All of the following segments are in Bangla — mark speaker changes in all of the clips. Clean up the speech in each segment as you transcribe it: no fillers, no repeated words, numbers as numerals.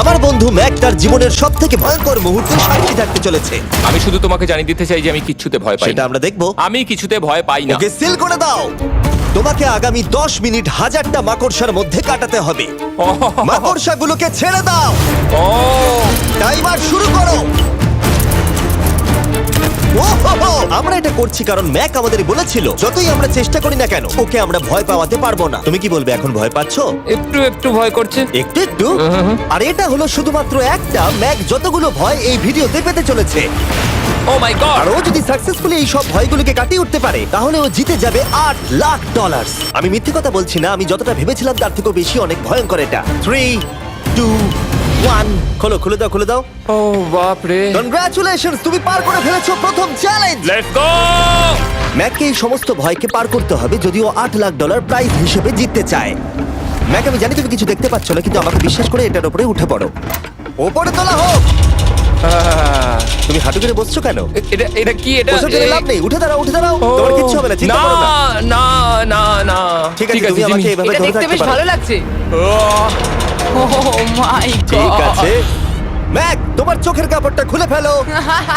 Speaker 1: আমার বন্ধু ম্যাক তার জীবনের সবথেকে ভয়ঙ্কর মুহূর্তে সাক্ষী থাকতে চলেছে।
Speaker 2: আমি শুধু তোমাকে জানিয়ে দিতে চাই যে আমি কিচ্ছুতে ভয় পাই
Speaker 1: সেটা
Speaker 2: না।
Speaker 1: আমরা দেখবো।
Speaker 2: আমি কিছুতে ভয় পাই না।
Speaker 1: ওকে সিল করে দাও। তোমাকে আগামী 10 মিনিট 1000টা মাকড়সার মধ্যে কাটাতে হবে। মাকড়সাগুলোকে ছেড়ে দাও।
Speaker 2: ও
Speaker 1: টাইমার শুরু করো। ওহো! আমরা এটা করছি কারণ ম্যাক আমাদের বলেছিল যতই আমরা চেষ্টা করি না কেন ওকে আমরা ভয় পাওয়াতে পারবো না। তুমি কি বলবে, এখন ভয় পাচ্ছো?
Speaker 2: একটু একটু ভয় করছে।
Speaker 1: একটু একটু? আর এটা হলো শুধুমাত্র একটা। ম্যাক যতগুলো ভয় এই ভিডিওতে পেতে চলেছে,
Speaker 2: ও মাই গড।
Speaker 1: আর ও যদি সাকসেসফুলি এই সব ভয়গুলোকে কাটিয়ে উঠতে পারে তাহলে ও জিতে যাবে $8,00,000। আমি মিথ্যে কথা বলছি না, আমি যতটা ভেবেছিলাম তার থেকেও বেশি অনেক ভয়ঙ্কর এটা। 3, 2, 1 খোলো, খুলে দাও, খুলে দাও।
Speaker 2: ও বাপ রে।
Speaker 1: কনগ্রাচুলেশনস, তুমি পার করে ফেলেছো প্রথম চ্যালেঞ্জ।
Speaker 2: Let's go.
Speaker 1: ম্যাককে এই সমস্ত ভয়কে পার করতে হবে যদি ও $8,00,000 প্রাইজ হিসেবে জিততে চায়। ম্যাক, আমি জানি তুমি কিছু দেখতে পাচ্ছ না, কিন্তু আমাকে বিশ্বাস করে এটার উপরে উঠে পড়ো। ওপরে তোলা হোক। তুমি হাঁটু করে বসছো কেন?
Speaker 2: এটা এটা কি? এটা
Speaker 1: বসে গেলে লাভ নেই, উঠে দাঁড়াও, উঠে দাঁড়াও।
Speaker 2: ও,
Speaker 1: তোমার কিচ্ছু হবে না, চিন্তা
Speaker 2: না
Speaker 1: করো না।
Speaker 2: না না না।
Speaker 1: ঠিক আছে, তুমি
Speaker 2: জিমি।
Speaker 1: আমাকে এভাবে
Speaker 3: এটা
Speaker 1: ধরে
Speaker 3: দেখতে
Speaker 1: থাকতে
Speaker 3: বেশ
Speaker 1: পারো।
Speaker 3: ভালো লাগছে।
Speaker 2: আহ,
Speaker 3: ও মাই
Speaker 1: ঠিক
Speaker 3: গড।
Speaker 1: আছে ম্যাক, তোমার চোখের কাপড়টা খুলে ফেলো।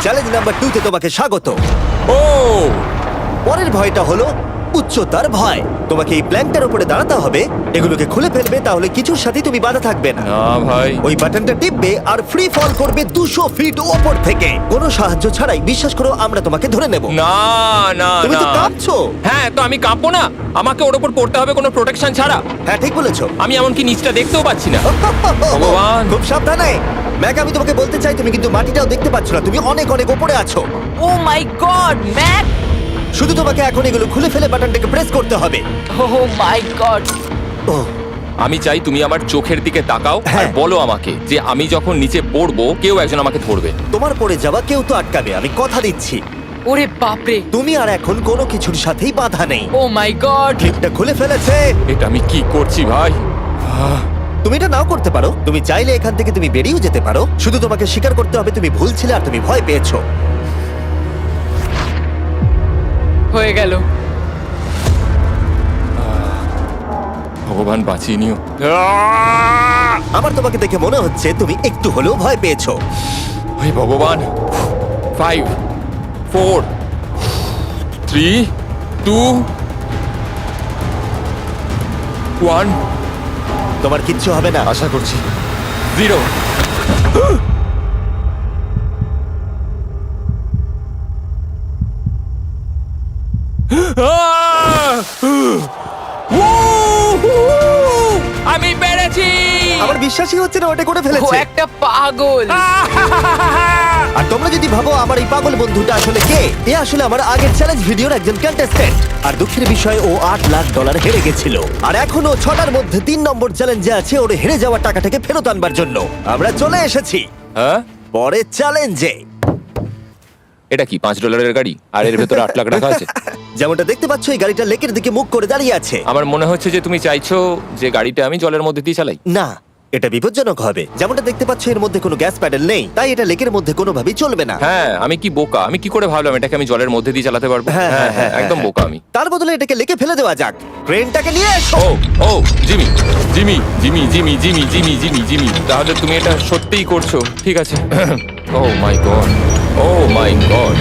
Speaker 1: চ্যালেঞ্জ নাম্বার 2 তে তোমাকে স্বাগত।
Speaker 2: ও
Speaker 1: পরের ভয়টা হলো উচ্চতার ভয়। তোমাকে এই প্ল্যানটার উপরে দাঁড়াতে হবে, এগুলোকে খুলে ফেলবে, তাহলে কিছুর সাথে তুমি বাধা থাকবে না।
Speaker 2: না ভাই।
Speaker 1: ওই বাটনটা টিপবে আর ফ্রি ফল করবে 200 ফিট ওপর থেকে। কোনো সাহায্য ছাড়াই, বিশ্বাস করো আমরা তোমাকে ধরে নেব।
Speaker 2: না না
Speaker 1: তুমি তো
Speaker 2: না।
Speaker 1: কাঁপছো।
Speaker 2: হ্যাঁ, তো আমি কাঁপবো না? আমাকে ওর উপর পড়তে হবে কোনো প্রোটেকশন ছাড়া?
Speaker 1: হ্যাঁ, ঠিক বলেছো।
Speaker 2: আমি এমনকি নিচটা দেখতেও পাচ্ছি না। ভগবান।
Speaker 1: খুব সাবধানে ম্যাক, আমি তোমাকে বলতে চাই তুমি কিন্তু মাটিটাও দেখতে পাচ্ছ না, তুমি অনেক অনেক উপরে আছো।
Speaker 3: ও মাই গড, ম্যাক।
Speaker 1: শুধু তোমাকে এখন এগুলো খুলে ফেলে বাটনটাকে প্রেস করতে হবে।
Speaker 3: ও মাই গড।
Speaker 1: ওহ,
Speaker 2: আমি চাই তুমি আমার চোখের দিকে তাকাও আর
Speaker 1: হ্যাঁ।
Speaker 2: বলো আমাকে যে আমি যখন নিচে পড়বো কেউ একজন আমাকে ধরবে।
Speaker 1: তোমার পড়ে যাওয়া কেউ তো আটকাবে, আমি কথা দিচ্ছি।
Speaker 3: ওরে বাপরে।
Speaker 1: তুমি আর এখন কোনো কিছুর সাথেই বাধা নেই।
Speaker 3: ও মাই গড।
Speaker 1: ক্লিপটা খুলে ফেলেছে।
Speaker 2: এটা আমি কি করছি ভাই?
Speaker 1: তুমি এটা নাও করতে পারো, তুমি চাইলে এখান থেকে তুমি বেরিয়েও যেতে পারো। শুধু তোমাকে স্বীকার করতে হবে তুমি ভুল ছিলে আর তুমি ভয় পেয়েছো।
Speaker 3: হয়ে গেল।
Speaker 2: ভগবান বাঁচিয়ে নিও।
Speaker 1: আমার তোমাকে দেখে মনে হচ্ছে তুমি একটু হলেও ভয় পেয়েছো।
Speaker 2: ওই ভগবান। 5 4 3 2 1
Speaker 1: তোমার কিচ্ছু হবে না।
Speaker 2: আশা করছি 0। আমি পেরেছি।
Speaker 1: আমার বিশ্বাসই হচ্ছে না ওটা করে
Speaker 3: ও
Speaker 1: ফেলেছে।
Speaker 3: একটা পাগল।
Speaker 1: আর তোমরা যদি ভাবো আমার এই পাগল বন্ধুটা আসলে কে, এ আসলে আমার আগের চ্যালেঞ্জ ভিডিওর একজন কন্টেস্ট্যান্ট। আর দুঃখের বিষয়ে ও $8,00,000 হেরে গেছিল। আর এখনো 6টার মধ্যে 3 নম্বর চ্যালেঞ্জে আছে ওর হেরে যাওয়া টাকাটাকে ফেরত আনবার জন্য। আমরা চলে এসেছি
Speaker 2: হ্যাঁ,
Speaker 1: পরের চ্যালেঞ্জে।
Speaker 2: এটা কি $5 গাড়ি আর এর ভেতরে 8 লাখ টাকা আছে?
Speaker 1: যেমনটা দেখতে পাচ্ছ এই গাড়িটা লেকের দিকে মুখ করে দাঁড়িয়ে আছে।
Speaker 2: আমার মনে হচ্ছে যে তুমি চাইছো যে গাড়িটা আমি জলের মধ্যে দিয়ে চালাই।
Speaker 1: না, এটা বিপজ্জনক হবে। যেমনটা দেখতে পাচ্ছ এর মধ্যে কোনো গ্যাস প্যাডেল নেই, তাই এটা লেকের মধ্যে কোনোভাবেই চলবে না।
Speaker 2: হ্যাঁ, আমি কি বোকা! আমি কি করে ভাবলাম এটাকে আমি জলের মধ্যে দিয়ে চালাতে পারবো?
Speaker 1: হ্যাঁ, হ্যাঁ, হ্যাঁ,
Speaker 2: একদম
Speaker 1: হ্যাঁ।
Speaker 2: বোকা আমি।
Speaker 1: তার বদলে এটাকে লেকে ফেলে দেওয়া যাক। ক্রেনটাকে নিয়ে এসো।
Speaker 2: ও ও Jimmy Jimmy Jimmy Jimmy Jimmy Jimmy Jimmy Jimmy তাহলে তুমি এটা সত্যিই করছো? ঠিক আছে। Oh my God, oh my God.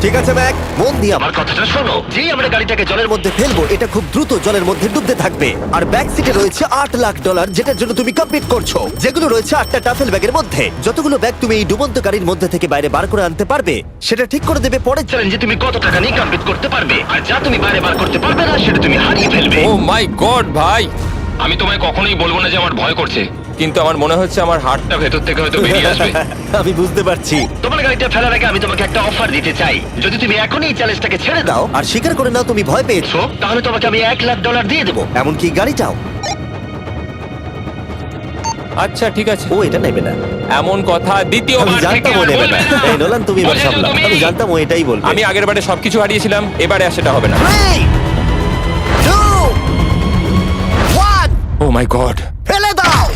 Speaker 1: ঠিক আছে ম্যাক, মন দিয়ে আমার কথাটা শোনো। যেই আমরা গাড়িটাকে জলের মধ্যে ফেলবো এটা খুব দ্রুত জলের মধ্যে ডুবতে থাকবে। আর ব্যাক সিটে রয়েছে $8,00,000 যেটার জন্য তুমি কমপ্লিট করছো, যেগুলো রয়েছে 8টা টাফেল ব্যাগের মধ্যে। যতগুলো ব্যাগ তুমি এই ডুবন্ত গাড়ির মধ্যে থেকে বাইরে বার করে আনতে পারবে সেটা ঠিক করে দেবে পরের চ্যালেঞ্জে তুমি কত টাকা নিয়ে কমপ্লিট করতে পারবে। আর যা তুমি বাইরে বার করতে পারবে না সেটা তুমি হারিয়ে ফেলবে।
Speaker 2: ও মাই গড ভাই, আমি তোমায় কখনোই বলবো না যে আমার ভয় করছে, কিন্তু আমার মনে হচ্ছে আমার হার্টটা ভেতর থেকে হয়তো বেরিয়ে আসবে।
Speaker 1: আমি বুঝতে পারছি। তোমার গাড়িটা ফেলার আগে আমি তোমাকে একটা অফার দিতে চাই। যদি তুমি এখনই এই চ্যালেঞ্জটাকে ছেড়ে দাও আর স্বীকার করে নাও তুমি ভয় পেয়েছো, তাহলে তোমাকে আমি $1,00,000 দিয়ে দেবো, এমনকি গাড়িটাও।
Speaker 2: আচ্ছা ঠিক আছে।
Speaker 1: ও এটা নেবে না।
Speaker 2: এমন কথা
Speaker 1: আমি
Speaker 2: দ্বিতীয়বার থেকে
Speaker 1: জানতাম ও
Speaker 2: আর
Speaker 1: নেবে
Speaker 2: বলবে
Speaker 1: না।
Speaker 2: না।
Speaker 1: এই নোলান, তুমি এবার
Speaker 2: বুঝেছো
Speaker 1: সামলাও।
Speaker 2: তুমি?
Speaker 1: আমি জানতাম ও এটাই বলবে।
Speaker 2: আমি আগের বারে সবকিছু হারিয়েছিলাম, এবারে আর সেটা হবে না।
Speaker 1: 3, 2, 1
Speaker 2: ও মাই গড।
Speaker 1: ফেলে দাও।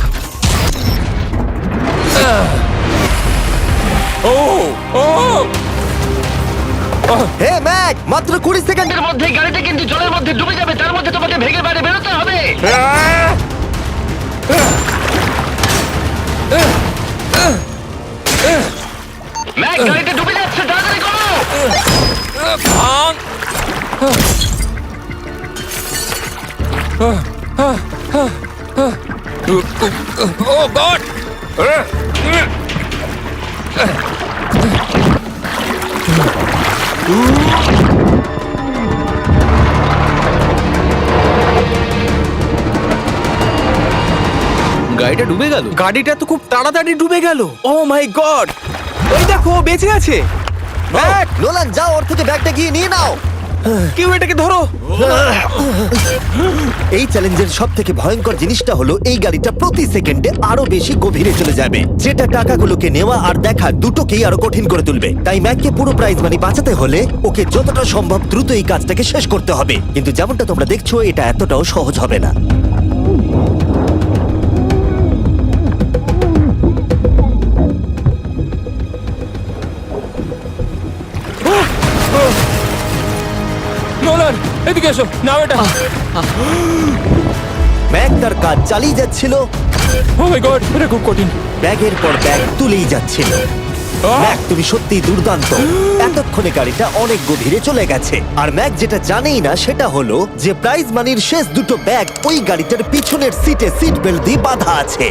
Speaker 2: ও ও
Speaker 1: হে ম্যাক, মাত্র 20 সেকেন্ডের মধ্যে গাড়িটা কিন্তু জলের মধ্যে ডুবে যাবে। তার মধ্যে তোমাকে ভেগে বাইরে বেরোতে হবে।
Speaker 2: ও গড!
Speaker 4: গাড়িটা ডুবে গেল।
Speaker 5: গাড়িটা তো খুব তাড়াতাড়ি ডুবে গেল। ও মাই গড, ওই দেখো ও বেঁচে আছে। ব্যাগ,
Speaker 1: নোলান যাও, ওর থেকে ব্যাগটা গিয়ে নিয়ে নাও।
Speaker 5: কেউ এটাকে ধরো।
Speaker 1: এই চ্যালেঞ্জের সব থেকে ভয়ঙ্কর জিনিসটা হলো এই গাড়িটা প্রতি সেকেন্ডে আরো বেশি গভীরে চলে যাবে, যেটা টাকাগুলোকে নেওয়া আর দেখা দুটোকেই আরো কঠিন করে তুলবে। তাই ম্যাককে পুরো প্রাইজ মানি বাঁচাতে হলে ওকে যতটা সম্ভব দ্রুত এই কাজটাকে শেষ করতে হবে। কিন্তু যেমনটা তোমরা দেখছো, এটা এতটাও সহজ হবে না।
Speaker 2: নোলান, এদিকে এসো, নাও এটা।
Speaker 1: ম্যাক তার কাজ চালিয়ে যাচ্ছিল,
Speaker 2: ও মাই গড, এটা খুব কঠিন।
Speaker 1: ব্যাগের পর ব্যাগ তুলেই যাচ্ছিল। ম্যাক, তুমি সত্যিই দুর্দান্ত। এতক্ষণে গাড়িটা অনেক গভীরে চলে গেছে। আর ম্যাক যেটা জানেই না সেটা হলো যে প্রাইজ মানির শেষ দুটো ব্যাগ ওই গাড়িটার পিছনের সিটে সিট বেল্ট দিয়ে বাঁধা আছে।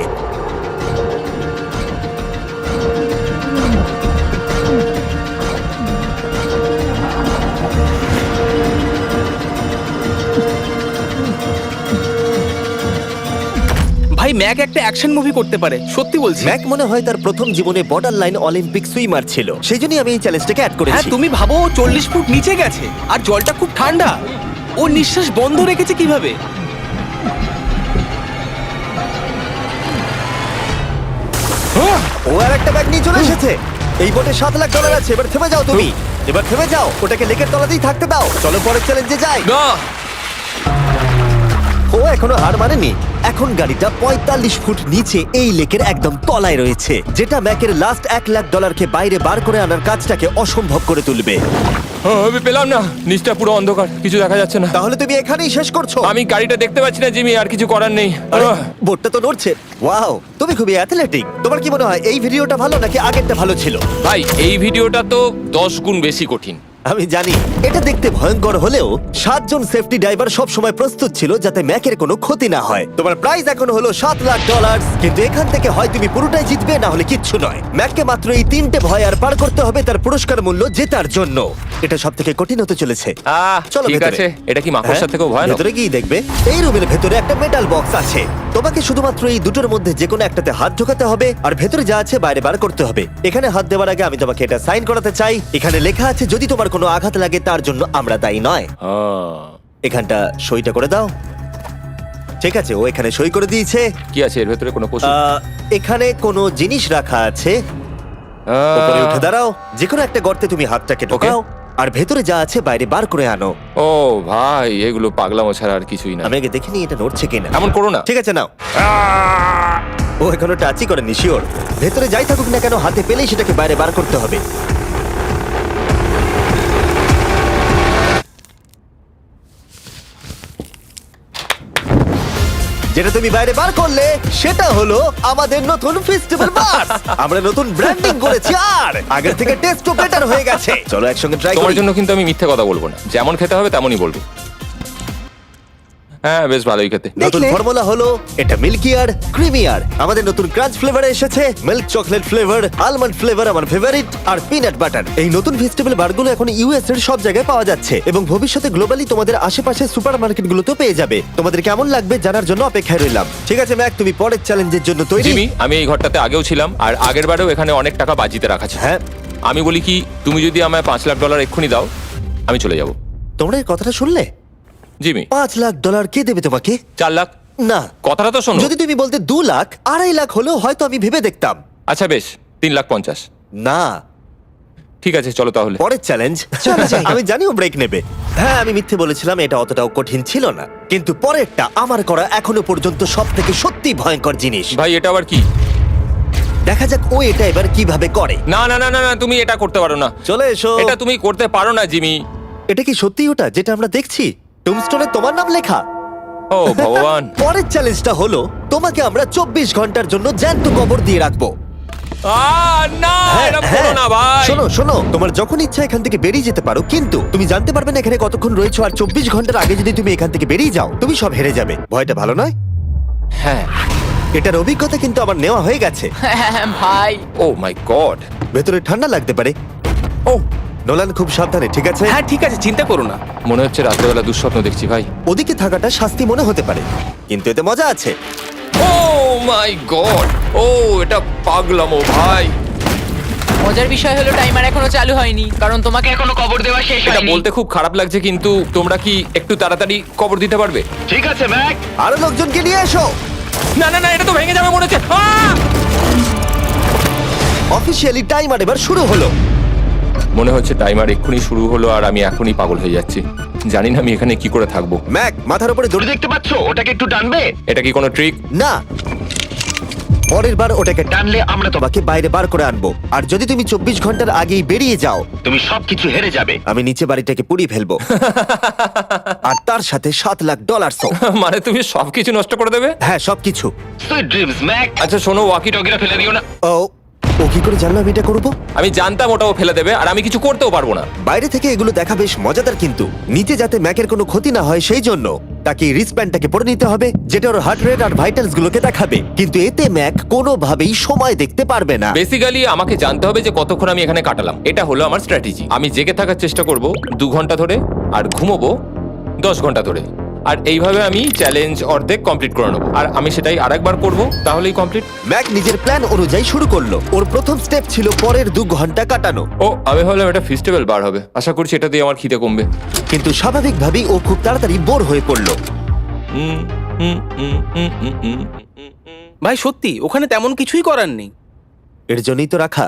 Speaker 5: ভাই, ম্যাক একটা অ্যাকশন মুভি করতে পারে, সত্যি বলছি।
Speaker 1: ম্যাক মনে হয় তার প্রথম জীবনে বর্ডার লাইন অলিম্পিক সুইমার ছিল, সেই জন্যই আমি এই চ্যালেঞ্জটাকে অ্যাড
Speaker 5: হ্যাঁ,
Speaker 1: করেছি।
Speaker 5: তুমি ভাবো ও 40 ফুট নিচে গেছে আর জলটা খুব ঠান্ডা। ও নিঃশ্বাস বন্ধ রেখেছে কিভাবে?
Speaker 1: ও আর একটা ব্যাগ নিয়ে চলে এসেছে। এই বোটে $7,00,000 আছে। এবার থেমে যাও তুমি, এবার থেমে যাও, ওটাকে লেকের তলাতেই থাকতে দাও। চলো পরের চ্যালেঞ্জে যাই।
Speaker 2: না,
Speaker 1: ও এখনো হার মানেনি। এখন গাড়িটা 45 ফুট নিচে এই লেকের একদম তলায় রয়েছে, যেটা ম্যাকের লাস্ট $1,00,000কে বাইরে বার করে আনার কাজটাকে অসম্ভব করে তুলবে।
Speaker 2: আমি পেলাম না, নিচটা পুরো অন্ধকার, কিছু দেখা যাচ্ছে না।
Speaker 1: তাহলে তুমি এখানেই শেষ করছো?
Speaker 2: আমি গাড়িটা দেখতে পাচ্ছি না জিমি, আর কিছু করার নেই।
Speaker 1: আরে, বোটটা তো নড়ছে। ওয়াও, তুমি খুবই অ্যাথলেটিক। তোমার কি মনে হয় এই ভিডিওটা ভালো নাকি আগেরটা ভালো ছিল?
Speaker 2: ভাই, এই ভিডিওটা তো 10 গুণ বেশি কঠিন।
Speaker 1: আমি জানি এটা দেখতে ভয়ঙ্কর হলেও 7 জন সেফটি ড্রাইভার সব সময় প্রস্তুত ছিল যাতে ম্যাকের কোনো ক্ষতি না হয়। তোমার প্রাইস এখন হলো $7,00,000, কিন্তু এখান থেকে হয় তুমি পুরোটাই জিতবে, না হলে কিচ্ছু নয়। ম্যাককে মাত্র এই 3টে ভয় আর পার করতে হবে তার পুরস্কার মূল্য জেতার জন্য। এটা সব থেকে কঠিন হতে চলেছে। চলো
Speaker 2: ঠিক
Speaker 1: ভেতরে।
Speaker 2: আছে, এটা কি মাকড়সার
Speaker 1: হ্যাঁ,
Speaker 2: থেকেও ভয়ানক?
Speaker 1: ভেতরে গিয়ে দেখবে এই রুমের ভেতরে একটা মেটাল বক্স আছে। তোমাকে শুধুমাত্র এই দুটোর মধ্যে যে কোনো একটাতে হাত ঢোকাতে হবে আর ভেতরে যা আছে বাইরে বার করতে হবে। এখানে হাত দেওয়ার আগে আমি তোমাকে এটা সাইন করাতে চাই। এখানে লেখা আছে যদি তোমার কোনো আঘাত লাগে তার জন্য আমরা দায়ী নয়। এখানটা সইটা করে দাও। ঠিক আছে, ও এখানে সই করে দিয়েছে।
Speaker 2: কি আছে এর ভেতরে? কোনো পশু?
Speaker 1: এখানে কোনো জিনিস রাখা আছে। উপরে উঠে দাঁড়াও, যে কোনো একটা গর্তে তুমি হাতটাকে ঢোকাও আর ভেতরে যা আছে বাইরে বার করে আনো।
Speaker 2: ও ভাই, এগুলো পাগলামো ছাড়া আর কিছুই না।
Speaker 1: আমি আগে দেখিনি এটা নড়ছে কিনা।
Speaker 2: এমন করো না।
Speaker 1: ঠিক আছে, নাও। ও এখনো টাচই করেনি, শিওর। ভেতরে যাই থাকুক না কেন, হাতে পেলেই সেটাকে বাইরে বার করতে হবে। যেটা তুমি বাইরে বার করলে সেটা হলো আমাদের নতুন ফেস্টিভ্যাল বাস। আমরা নতুন ব্র্যান্ডিং করেছি আর আগের থেকে টেস্টও বেটার হয়ে গেছে। চলো একসঙ্গে ট্রাই
Speaker 2: তোমার
Speaker 1: করি।
Speaker 2: জন্য কিন্তু আমি মিথ্যে কথা বলবো না, যেমন খেতে হবে তেমনই বলবো। হ্যাঁ, বেশ ভালোই খেতে।
Speaker 1: নতুন ফর্মুলা হলো এটা মিল্কি আর ক্রিমি আর আমাদের নতুন ক্রাঞ্চ ফ্লেভারে এসেছে। Milk chocolate flavour, almond flavour আমার ফেভারিট, আর পিনাট বাটার। এই নতুন ভেজিটেবল বারগুলো এখন ইউএস এর সব জায়গায় পাওয়া যাচ্ছে এবং ভবিষ্যতে গ্লোবালি তোমাদের আশেপাশে সুপারমার্কেটগুলোতেও পেয়ে যাবে। তোমাদের কেমন লাগবে জানার জন্য অপেক্ষায় রইলাম। ঠিক আছে ম্যাক, তুমি পরের চ্যালেঞ্জের জন্য তৈরি?
Speaker 2: জিমি, আমি এই ঘরটাতে আগেও ছিলাম আর আগের বারেও এখানে অনেক টাকা বাজিতে রাখা ছিল।
Speaker 1: হ্যাঁ,
Speaker 2: আমি বলি কি, তুমি যদি আমায় $5,00,000 এক্ষুনি দাও, আমি চলে যাব।
Speaker 1: তোমরা এই কথাটা শুনলে?
Speaker 2: জিমি,
Speaker 1: $5,00,000 কে দেবে তোমাকে?
Speaker 2: 4 লাখ।
Speaker 1: না,
Speaker 2: কথাটা তো শোনো।
Speaker 1: যদি তুমি বলতে 2 লাখ, 2.5 লাখ হলেও হয়তো আমি ভেবে দেখতাম।
Speaker 2: আচ্ছা বেশ, 3,50,000।
Speaker 1: না,
Speaker 2: ঠিক আছে, চলো তাহলে।
Speaker 1: পরের চ্যালেঞ্জ। আমি জানি ও ব্রেক নেবে। হ্যাঁ, আমি মিথ্যে বলেছিলাম, এটা অতটাও কঠিন ছিল না। কিন্তু পরেরটা আমার করা এখনো পর্যন্ত সব থেকে সত্যি ভয়ঙ্কর জিনিস।
Speaker 2: ভাই, এটা আবার কি?
Speaker 1: দেখা যাক ও এটা এবার কিভাবে করে।
Speaker 2: না না না না না, তুমি এটা করতে পারো না।
Speaker 1: চলে এসো।
Speaker 2: এটা তুমি করতে পারো না জিমি।
Speaker 1: এটা কি সত্যি ওটা যেটা আমরা দেখছি? টুমস্টোনে তোমার নাম লেখা।
Speaker 2: ও ভগবান।
Speaker 1: পরের চ্যালেঞ্জটা হলো তোমাকে আমরা 24 ঘন্টার জন্য জ্যান্ত কবর দিয়ে রাখবো।
Speaker 2: না
Speaker 1: হ্যাঁ,
Speaker 2: এটা
Speaker 1: হ্যাঁ।
Speaker 2: করো না ভাই।
Speaker 1: শোনো শোনো, তোমার যখন ইচ্ছা এখান থেকে বেরিয়ে যেতে পারো, কিন্তু তুমি জানতে পারবে না এখানে কতক্ষণ রয়েছো। আর 24 ঘন্টার আগে যদি তুমি এখান থেকে বেরিয়ে যাও, তুমি সব হেরে যাবে। ভয়টা ভালো নয়?
Speaker 2: হ্যাঁ।
Speaker 1: এটার অভিজ্ঞতা কিন্তু আমার নেওয়া হয়ে গেছে।
Speaker 3: ভাই
Speaker 2: ও মাই গড।
Speaker 1: ভেতরে ঠান্ডা লাগতে পারে।
Speaker 2: ও
Speaker 1: নোলান, খুব সাবধানে, ঠিক আছে?
Speaker 5: হ্যাঁ ঠিক আছে, চিন্তা করো না।
Speaker 2: মনে হচ্ছে রাত্রেবেলা দুঃস্বপ্ন দেখছি ভাই।
Speaker 1: ওদিকে থাকাটা শাস্তি মনে হতে পারে, কিন্তু এতে মজা আছে।
Speaker 2: Oh my God. ও এটা পাগলামো ভাই।
Speaker 3: মজার বিষয় হলো টাইমার এখনো চালু হয়নি, কারণ তোমাকে এখনো কবর দেওয়া শেষ
Speaker 2: এটা
Speaker 3: হয়নি।
Speaker 2: বলতে খুব খারাপ লাগছে, কিন্তু তোমরা কি একটু তাড়াতাড়ি কবর দিতে পারবে?
Speaker 1: ঠিক আছে ম্যাক, আরো লোকজনকে নিয়ে এসো।
Speaker 2: না না না, এটা তো ভেঙে যাবে মনে হচ্ছে।
Speaker 1: অফিসিয়ালি টাইমার এবার শুরু হলো।
Speaker 2: মনে হচ্ছে টাইমার এক্ষুনি শুরু হলো আর আমি এখনই পাগল হয়ে যাচ্ছি। জানি না আমি এখানে কি করে থাকবো।
Speaker 1: ম্যাক, মাথার উপরে দড়ি দেখতে পাচ্ছো? ওটাকে একটু টানবে।
Speaker 2: এটা কি কোনো ট্রিক?
Speaker 1: না, পরের বার ওটাকে টানলে আমরা তোমাকে বাইরে বার করে আনবো। আর যদি তুমি 24 ঘন্টার আগেই বেরিয়ে যাও, তুমি সবকিছু হেরে যাবে। আমি নিচে বাড়িটাকে পুড়িয়ে ফেলবো। আর তার সাথে $7 লাখ।
Speaker 2: মানে তুমি সবকিছু নষ্ট করে দেবে?
Speaker 1: হ্যাঁ, সবকিছু।
Speaker 4: Sweet dreams Mac.
Speaker 2: আচ্ছা শোনো, ওয়াকি টকিটা ফেলে দিও না।
Speaker 1: ও কি করে জানলাম এটা করবো?
Speaker 2: আমি জানতাম ওটাও ফেলে দেবে আর আমি কিছু করতেও পারবো না।
Speaker 1: বাইরে থেকে এগুলো দেখা বেশ মজাদার, কিন্তু নিচে যাতে ম্যাকের কোনো ক্ষতি না হয় সেই জন্য তাকে রিস্টব্যান্ডটাকে পরে নিতে হবে, যেটা ওর হার্ট রেট আর ভাইটালস গুলোকে দেখাবে। কিন্তু এতে ম্যাক কোনোভাবেই সময় দেখতে পারবে না।
Speaker 2: বেসিক্যালি আমাকে জানতে হবে যে কতক্ষণ আমি এখানে কাটালাম। এটা হলো আমার স্ট্র্যাটেজি। আমি জেগে থাকার চেষ্টা করব 2 ঘন্টা ধরে আর ঘুমোবো 10 ঘন্টা ধরে। আর এইভাবে আমি চ্যালেঞ্জ অর্ধেক কমপ্লিট করে নেবো। আর আমি সেটাই আরেকবার করব, তাহলেই কমপ্লিট।
Speaker 1: ম্যাক নিজের প্ল্যান অনুযায়ী শুরু করলো। ওর প্রথম স্টেপ ছিল পরের 2 ঘন্টা কাটানো।
Speaker 2: ও আমি ভাবলাম এটা ফেস্টিভ্যাল বার হবে। আশা করছি এটা দিয়ে আমার খিদে কমবে।
Speaker 1: কিন্তু স্বাভাবিকভাবেই ও খুব তাড়াতাড়ি বোর হয়ে পড়লো।
Speaker 2: হুম, হুম, হুম, হুম, হুম, হুম, হুম, হুম।
Speaker 5: ভাই সত্যি ওখানে তেমন কিছুই করার নেই।
Speaker 1: এর জন্যই তো রাখা।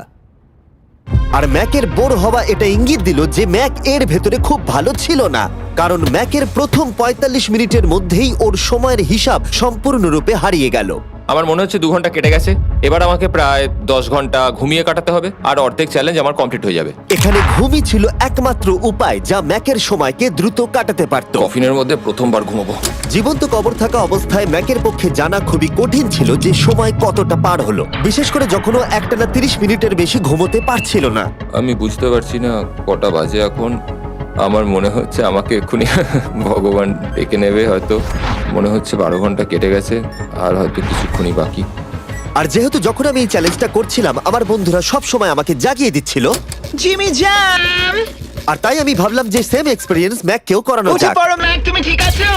Speaker 1: আর ম্যাকের বোর হওয়া এটা ইঙ্গিত দিল যে ম্যাক এর ভেতরে খুব ভালো ছিল না, কারণ ম্যাকের প্রথম 45 মিনিটের মধ্যেই ওর সময়ের হিসাব সম্পূর্ণরূপে হারিয়ে গেল।
Speaker 2: আমার মনে হচ্ছে 2 ঘন্টা কেটে গেছে। এবার আমাকে প্রায় 10 ঘন্টা ঘুমিয়ে কাটাতে হবে আর অর্ধেক চ্যালেঞ্জ আমার কমপ্লিট হয়ে যাবে।
Speaker 1: এখানে ঘুমই ছিল একমাত্র উপায় যা ম্যাকের সময়কে দ্রুত কাটাতে পারত।
Speaker 2: কফিনের মধ্যে প্রথমবার ঘুমাবো।
Speaker 1: জীবন্ত কবর থাকা অবস্থায় ম্যাকের পক্ষে জানা খুবই কঠিন ছিল যে সময় কতটা পার হলো, বিশেষ করে যখন ও একটানা 30 মিনিটের বেশি ঘুমোতে পারছিল না।
Speaker 2: আমি বুঝতে পারছি না কটা বাজে এখন। আমার মনে হচ্ছে আমাকে এক্ষুনি ভগবান ডেকে নেবে হয়তো। মনে হচ্ছে 12 ঘন্টা কেটে গেছে আর হয়তো কিছুক্ষণই বাকি।
Speaker 1: আর যেহেতু যখন আমি এই চ্যালেঞ্জটা করছিলাম আমার বন্ধুরা সব সময় আমাকে জাগিয়ে দিচ্ছিল,
Speaker 3: জিমি জ্যাম।
Speaker 1: আর তাই আমি ভাবলাম যে সেম এক্সপেরিয়েন্স ম্যাককেও করানো
Speaker 4: উঠে
Speaker 1: যাক।
Speaker 4: পড়ো ম্যাক, তুমি ঠিক আছো?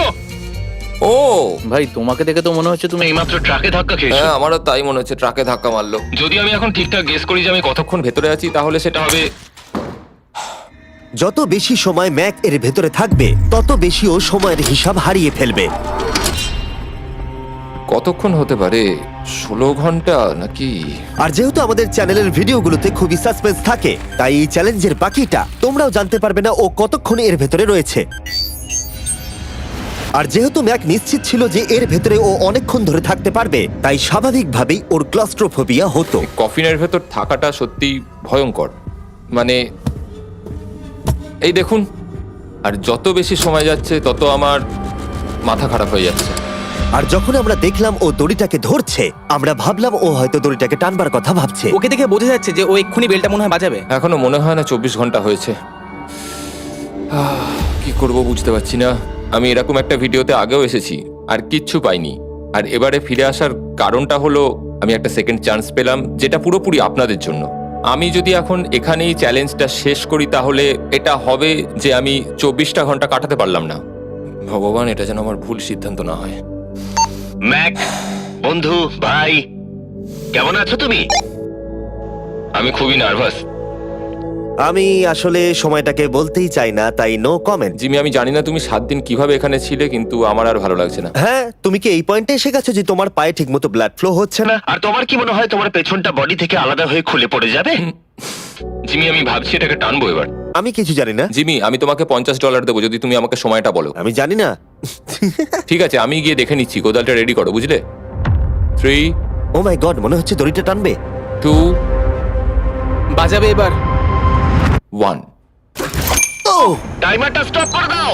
Speaker 2: ও
Speaker 5: ভাই তোমাকে দেখে তো মনে হচ্ছে তুমি
Speaker 4: এইমাত্র ট্রাকে ধাক্কা খেয়েছো।
Speaker 2: হ্যাঁ, আমারও তাই মনে হচ্ছে। ট্রাকে ধাক্কা মারলো।
Speaker 4: যদি আমি এখন ঠিকঠাক গেস করি যে আমি
Speaker 2: কতক্ষণ ভেতরে আছি তাহলে সেটা হবে।
Speaker 1: যত বেশি সময় ম্যাক এর ভেতরে থাকবে তত বেশি ও সময়ের হিসাব হারিয়ে ফেলবে।
Speaker 2: কতক্ষণ হতে পারে? 16 ঘন্টা নাকি?
Speaker 1: আর যেহেতু আমাদের চ্যানেলের ভিডিওগুলোতে খুবই সাসপেন্স থাকে, তাই এই চ্যালেঞ্জের বাকিটা তোমরাও জানতে পারবে না ও কতক্ষণ এর ভেতরে রয়েছে। আর যেহেতু ম্যাক নিশ্চিত ছিল যে এর ভেতরে ও অনেকক্ষণ ধরে থাকতে পারবে, তাই স্বাভাবিকভাবেই ওর ক্লস্ট্রোফোবিয়া হতো।
Speaker 2: কফিনের ভেতর থাকাটা সত্যি ভয়ঙ্কর। মানে এই দেখুন, আর যত বেশি সময় যাচ্ছে তত আমার মাথা খারাপ হয়ে যাচ্ছে।
Speaker 1: আর যখন আমরা দেখলাম ও দড়িটাকে ধরছে, আমরা ভাবলাম ও হয়তো দড়িটাকে টানবার কথা ভাবছে।
Speaker 5: ওকে দেখে বোঝা যাচ্ছে যে ও এক্ষুনি বেলটা মনে হয় বাজাবে।
Speaker 2: এখনো মনে হয় না 24 ঘন্টা হয়েছে। কি করব বুঝতে পারছি না। আমি এরকম একটা ভিডিওতে আগেও এসেছি আর কিচ্ছু পাইনি। আর এবারে ফিরে আসার কারণটা হলো আমি একটা সেকেন্ড চান্স পেলাম, যেটা পুরোপুরি আপনাদের জন্য। আমি যদি এখন এখানেই চ্যালেঞ্জটা শেষ করি তাহলে এটা হবে যে আমি 24টা ঘন্টা কাটাতে পারলাম না। ভগবান, এটা যেন আমার ভুল সিদ্ধান্ত না হয়।
Speaker 4: ম্যাক, বন্ধু, ভাই, কেমন আছো তুমি? আমি খুবই নার্ভাস।
Speaker 1: আমি আসলে সময়টাকে বলতেই চাই না, তাই নো কমেন্ট।
Speaker 2: জিমি, আমি জানি না তুমি 7 দিন কিভাবে এখানে ছিলে, কিন্তু আমার আর ভালো লাগছে না।
Speaker 1: হ্যাঁ, তুমি কি এই পয়েন্টে এসে গেছো যে তোমার পায়ে ঠিকমতো ব্লাড ফ্লো হচ্ছে না?
Speaker 4: আর তোমার কি মনে হয় তোমার পেছনটা বডি থেকে আলাদা হয়ে খুলে পড়ে যাবে? জিমি, আমি ভাবছি এটাকে টানবো এবার।
Speaker 1: আমি কিছু জানি না।
Speaker 2: জিমি, আমি তোমাকে $50 দেবো যদি তুমি আমাকে সময়টা বলো।
Speaker 1: আমি জানি না।
Speaker 2: ঠিক আছে, আমি গিয়ে দেখে নিচ্ছি। কোদালটা রেডি করো, বুঝলে? 3,
Speaker 1: ও মাই গড, মনে হচ্ছে দড়িটা টানবে।
Speaker 2: 2,
Speaker 5: বাজাবে এবার।
Speaker 2: 1।
Speaker 1: ও!
Speaker 4: টাইমারটা স্টপ করে দাও।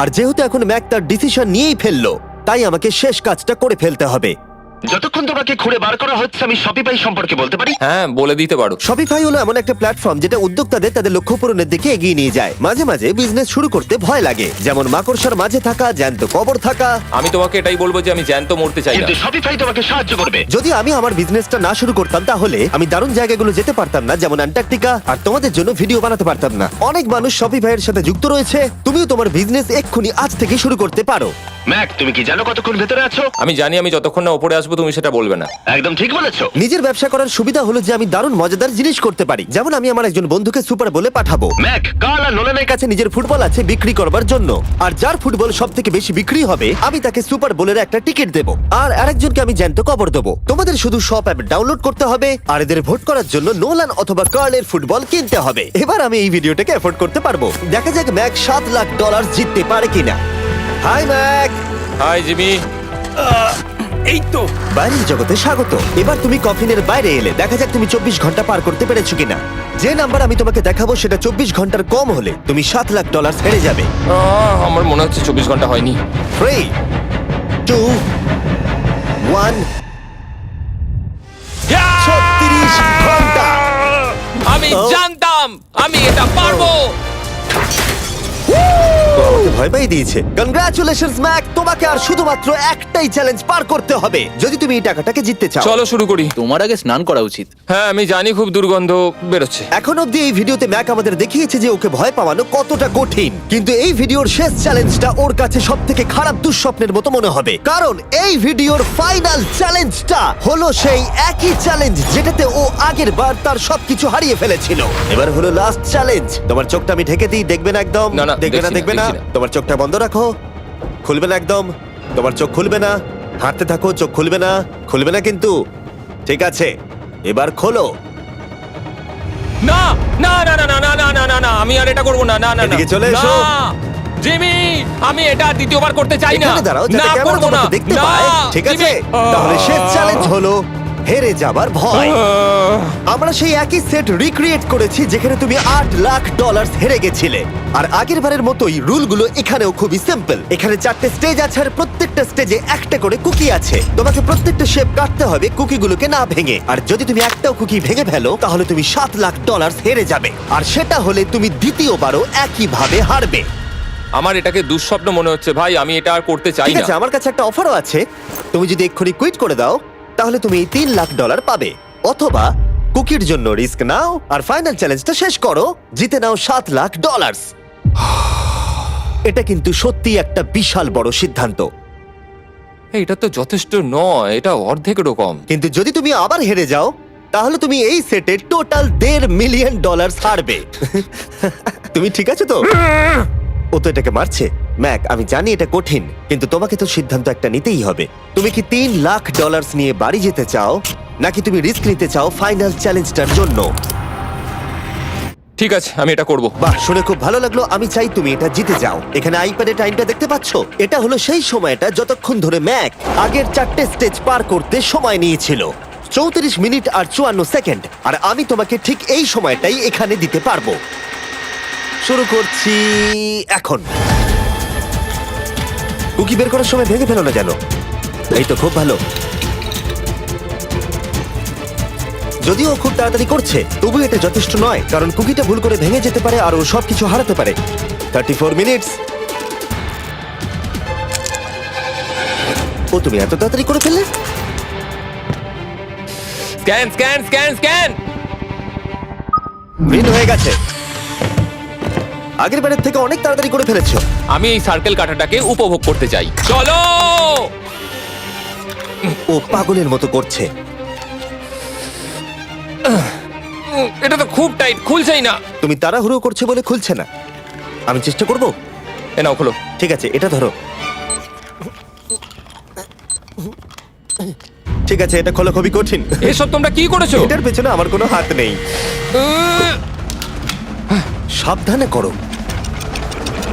Speaker 1: আর যেহেতু এখন ম্যাক তার ডিসিশন নিয়েই ফেললো, তাই আমাকে শেষ কাজটা করে ফেলতে হবে।
Speaker 4: যতক্ষণ তোমাকে খুঁড়ে বার করা হচ্ছে আমি শপিফাই সম্পর্কে বলতে পারি।
Speaker 2: হ্যাঁ, বলে দিতে পারো।
Speaker 1: শপিফাই হলো এমন একটা প্ল্যাটফর্ম যেটা উদ্যোক্তাদের তাদের লক্ষ্য পূরণের দিকে এগিয়ে নিয়ে যায়। মাঝে মাঝে বিজনেস শুরু করতে ভয় লাগে, যেমন মাকড়সার মাঝে থাকা, জ্যান্ত কবর থাকা।
Speaker 2: আমি তোমাকে এটাই বলবো যে আমি জ্যান্ত মরতে চাই না।
Speaker 4: কিন্তু শপিফাই তোমাকে সাহায্য করবে।
Speaker 1: যদি আমি আমার বিজনেসটা না শুরু করতাম তাহলে আমি দারুণ জায়গাগুলো যেতে পারতাম না, যেমন অ্যান্টার্কটিকা, আর তোমাদের জন্য ভিডিও বানাতে পারতাম না। অনেক মানুষ শপিফাইয়ের সাথে যুক্ত রয়েছে। তুমিও তোমার বিজনেস এক্ষুনি আজ থেকে শুরু করতে পারো।
Speaker 4: ম্যাক, তুমি কি জানো কতক্ষণ ভেতরে আছো?
Speaker 2: আমি জানি, আমি যতক্ষণ না উপরে আসবো তুমি সেটা বলবে না।
Speaker 4: একদম ঠিক বলেছো।
Speaker 1: নিজের ব্যবসা করার সুবিধা হলো যে আমি দারুণ মজাদার জিনিস করতে পারি। যেমন আমি আমার একজন বন্ধুকে সুপার বলে পাঠাবো।
Speaker 4: ম্যাক, কার্ল আর নোলানের
Speaker 1: কাছে নিজের ফুটবল আছে বিক্রি করবার জন্য, আর যার ফুটবল সব থেকে বেশি বিক্রি হবে আমি তাকে সুপার বোলের একটা টিকিট দেবো, আর আরেকজনকে আমি জ্যান্ত কবর দেবো। তোমাদের শুধু শপ অ্যাপ ডাউনলোড করতে হবে আর এদের ভোট করার জন্য নোলান অথবা কার্লের ফুটবল কিনতে হবে। এবার আমি এই ভিডিওটাকে এফোর্ড করতে পারবো। দেখা যাক ম্যাক $7 লাখ জিততে পারে কিনা। Hi Mac.
Speaker 2: Hi Jimmy.
Speaker 5: এই তো।
Speaker 1: বাইরের জগতে স্বাগত। এবার তুমি কফিনের বাইরে এলে, দেখা যাক তুমি 24 ঘন্টা পার করতে পেরেছো কিনা। যে নাম্বার আমি তোমাকে দেখাবো সেটা 24 ঘন্টার কম হলে তুমি $7 লাখ হেরে যাবে।
Speaker 2: আমার মনে হচ্ছে 24 ঘন্টা হয়নি।
Speaker 1: 3, 2, 1। 36 ঘন্টা।
Speaker 2: আমি জানতাম আমি এটা পারবো।
Speaker 1: তো আমাকে ভয় পাই দিয়েছে। কনগ্রাচুলেশনস ম্যাক, তোমাকে আর শুধুমাত্র একটাই চ্যালেঞ্জ পার করতে হবে যদি তুমি এই টাকাটাকে জিততে চাও।
Speaker 2: চলো শুরু করি।
Speaker 5: তোমার আগে স্নান করা উচিত।
Speaker 2: হ্যাঁ, আমি জানি খুব দুর্গন্ধ বেরোচ্ছে।
Speaker 1: এখন অব্দি এই ভিডিওতে ম্যাক আমাদের দেখিয়েছে যে ওকে ভয় পাওয়ানো কতটা কঠিন, কিন্তু এই ভিডিওর শেষ চ্যালেঞ্জটা ওর কাছে সবথেকে খারাপ দুঃস্বপ্নের মতো মনে হবে, কারণ এই ভিডিওর ফাইনাল চ্যালেঞ্জটা হলো সেই একই চ্যালেঞ্জ যেটাতে ও আগের বার তার সবকিছু হারিয়ে ফেলেছিল। এবার হলো লাস্ট চ্যালেঞ্জ। তোমার চোখটা আমি ঢেকে দিই, দেখবে না একদম?
Speaker 2: না, না,
Speaker 1: দেখবে না,
Speaker 2: দেখছি না,
Speaker 1: দেখবে না।
Speaker 2: দেখছি না।
Speaker 1: তোমার চোখটা বন্ধ রাখো, খুলবে না একদম। তোমার চোখ খুলবে না, হাঁটতে থাকো, চোখ খুলবে না, খুলবে না কিন্তু। ঠিক আছে, এবার খোলো।
Speaker 2: না না না না না না না না না না, আমি আর এটা করবো না। না না না
Speaker 1: এদিকে চলে এসো।
Speaker 2: না, জিমি, আমি এটা দ্বিতীয়বার করতে চাই না।
Speaker 1: এখানে দাঁড়াও
Speaker 2: না,
Speaker 1: যাতে ক্যামেরা
Speaker 2: করবো না।
Speaker 1: তোমাকে দেখতে
Speaker 2: না,
Speaker 1: পায়। ঠিক আছে,
Speaker 2: জিমি।
Speaker 1: তাহলে শেষ চ্যালেঞ্জ হলো হেরে যাবার ভয়। আমরা সেই একই সেট রিক্রিয়েট করেছি যেখানে তুমি $8 লাখ হেরে গেছিলে। আর আগের বারের মতোই রুলগুলো এখানেও খুবই সিম্পল। এখানে 4টে স্টেজ আছে আর প্রত্যেকটা স্টেজে একটা করে কুকি আছে। তোমাকে প্রত্যেকটা শেপ কাটতে হবে কুকিগুলোকে না ভেঙে, আর যদি তুমি একটাও কুকি ভেঙে ফেলো তাহলে তুমি $7 লাখ হেরে যাবে, আর সেটা হলে তুমি দ্বিতীয়বারও একইভাবে হারবে।
Speaker 2: আমার এটাকে দুঃস্বপ্ন মনে হচ্ছে ভাই, আমি এটা আর করতে চাই
Speaker 1: ঠিক
Speaker 2: না।
Speaker 1: আছে, আমার কাছে একটা অফারও আছে। তুমি যদি এক্ষুনি কুইট করে দাও তাহলে তুমি $3 লাখ পাবে, অথবা কুকির জন্য রিস্ক নাও আর ফাইনাল চ্যালেঞ্জটা শেষ করো, জিতে নাও $7 লাখ। এটা কিন্তু সত্যি একটা বিশাল বড় সিদ্ধান্ত,
Speaker 2: এটা তো যথেষ্ট নয়, এটা অর্ধেকেরও কম।
Speaker 1: কিন্তু যদি তুমি আবার হেরে যাও তাহলে তুমি এই সেটে টোটাল $1.5 মিলিয়ন হারবে। তুমি ঠিক আছো তো? ও তো এটাকে মারছে। ম্যাক, আমি জানি এটা কঠিন, কিন্তু তোমাকে তো সিদ্ধান্ত একটা নিতেই হবে। তুমি কি $3 লাখ নিয়ে বাড়ি যেতে চাও, নাকি তুমি রিস্ক নিতে চাও ফাইনাল চ্যালেঞ্জটার জন্য?
Speaker 2: ঠিক আছে, আমি এটা করব।
Speaker 1: বাহ, শুনে খুব ভালো লাগলো। আমি চাই তুমি এটা জিতে যাও। এখানে আইপ্যাডে টাইমটা দেখতে পাচ্ছো? এটা হলো সেই সময়টা যতক্ষণ ধরে ম্যাক আগের 4টে স্টেজ পার করতে সময় নিয়েছিল। 34 মিনিট আর 54 সেকেন্ড। আর আমি তোমাকে ঠিক এই সময়টাই এখানে দিতে পারবো। শুরু করছি এখন। কুকি বের করার সময় ভেঙে ফেলো না যেন। এই তো, খুব ভালো। যদিও ও খুব তাড়াতাড়ি করছে, তবু এটা যথেষ্ট নয়, কারণ কুকিটা ভুল করে ভেঙে যেতে পারে আর ও সবকিছু হারাতে পারে। 34 মিনিটস। ও, তুমি এত তাড়াতাড়ি করে ফেললে?
Speaker 2: Scan scan scan scan.
Speaker 1: Green হয়ে গেছে। আগের বারের থেকে অনেক তাড়াতাড়ি করে ফেলেছো।
Speaker 2: আমি এই সার্কেল কাটাটাকে উপভোগ করতে চাই। চলো।
Speaker 1: ও পাগলের মতো করছে।
Speaker 2: এটা তো খুব টাইট, খুলছেই না।
Speaker 1: তুমি তাড়াহুড়ো করছে বলে খুলছে না। আমি চেষ্টা করব।
Speaker 2: এ নাও, খোলো।
Speaker 1: ঠিক আছে, এটা ধরো। ঠিক আছে, এটা খোলা খুবই কঠিন।
Speaker 2: এসব তোমরা কি করেছো?
Speaker 1: এটার পেছনে আমার কোনো হাত নেই। সাবধানে করো।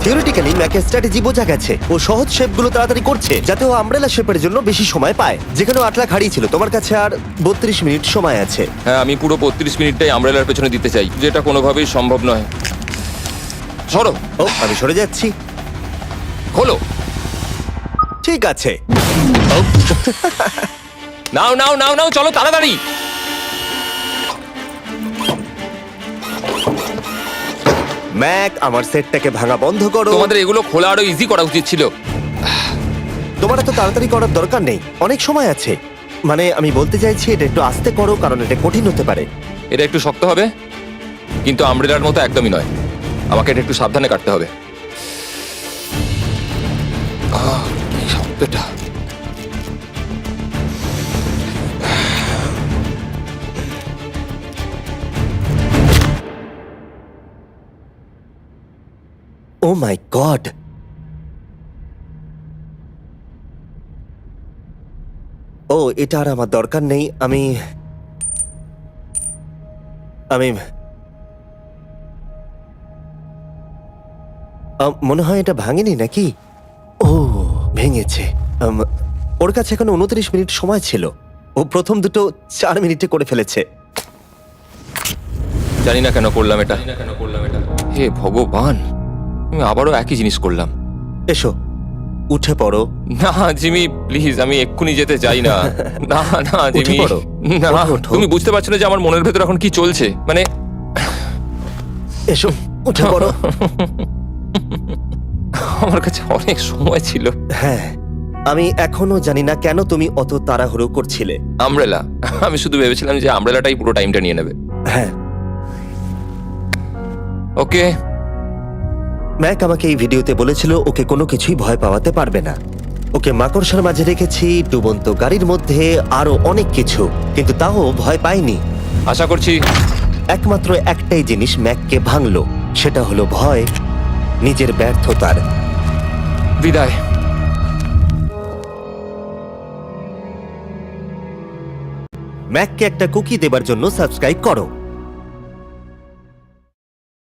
Speaker 1: থিওরিটিক্যালি ম্যাকের স্ট্র্যাটেজি বোঝা গেছে। ও সহজ শেপগুলো তাড়াতাড়ি করছে যাতে ও আমব্রেলা শেপের জন্য বেশি সময় পায়। যেখানে 8 লাখ হারিয়েছিল, তোমার কাছে আর 32 মিনিট সময় আছে।
Speaker 2: হ্যাঁ, আমি পুরো 32 মিনিটটাই আমব্রেলার পেছনে দিতে চাই, যেটা কোনোভাবেই সম্ভব নয়। সরো।
Speaker 1: ও, আমি সরে যাচ্ছি।
Speaker 2: খোলো।
Speaker 1: ঠিক আছে। ও।
Speaker 2: নাও নাও নাও নাও, চলো তাড়াতাড়ি।
Speaker 1: ম্যাক, আমার সেটটাকে ভাঙা বন্ধ করো।
Speaker 2: তোমাদের এগুলো খোলা আরো ইজি করা উচিত ছিল।
Speaker 1: তোমার এত তাড়াতাড়ি করার দরকার নেই, অনেক সময় আছে। মানে আমি বলতে চাইছি এটা একটু আস্তে করো, কারণ এটা কঠিন হতে পারে।
Speaker 2: এটা একটু শক্ত হবে, কিন্তু আমব্রেলার মতো একদমই নয়। আমাকে এটা একটু সাবধানে কাটতে হবে। কি শক্তটা!
Speaker 1: ও মাই গড, ও এটা আর আমার দরকার নেই। আমি মনে হয় এটা ভাঙেনি নাকি? ও ভেঙেছে। ওর কাছে এখন 29 মিনিট সময় ছিল। ও প্রথম দুটো 4 মিনিটে করে ফেলেছে।
Speaker 2: জানি না কেন করলাম এটা। হে ভগবান, আমি আবারও একই জিনিস করলাম।
Speaker 1: এসো, উঠে পড়ো।
Speaker 2: না জিমি, প্লিজ, আমি এক্ষুনি যেতে চাই না। না না
Speaker 1: উঠে
Speaker 2: জিমি,
Speaker 1: পড়ো।
Speaker 2: না।
Speaker 1: ওঠো, ওঠো।
Speaker 2: তুমি বুঝতে পারছো না যে আমার মনের ভেতর এখন কি চলছে? মানে
Speaker 1: এসো, উঠে পড়ো।
Speaker 2: আমার কাছে অনেক সময় ছিল।
Speaker 1: হ্যাঁ, আমি এখনো জানি না কেন তুমি অত তাড়াহুড়ো করছিলে।
Speaker 2: আমব্রেলা, আমি শুধু ভেবেছিলাম যে আমব্রেলাটাই পুরো টাইমটা নিয়ে নেবে।
Speaker 1: হ্যাঁ,
Speaker 2: ওকে।
Speaker 1: ম্যাক আমাকে এই ভিডিওতে বলেছিল ওকে কোনো কিছুই ভয় পাওয়াতে পারবে না। ওকে মাকড়সার মাঝে রেখেছি, ডুবন্ত গাড়ির মধ্যে, আরো অনেক কিছু, কিন্তু তাও ভয় পাইনি।
Speaker 2: আশা করছি
Speaker 1: একমাত্র একটাই জিনিস ম্যাককে ভাঙলো, সেটা হলো ভয়, নিজের ব্যর্থতার।
Speaker 2: বিদায়।
Speaker 1: ম্যাককে একটা কুকি দেবার জন্য সাবস্ক্রাইব করো।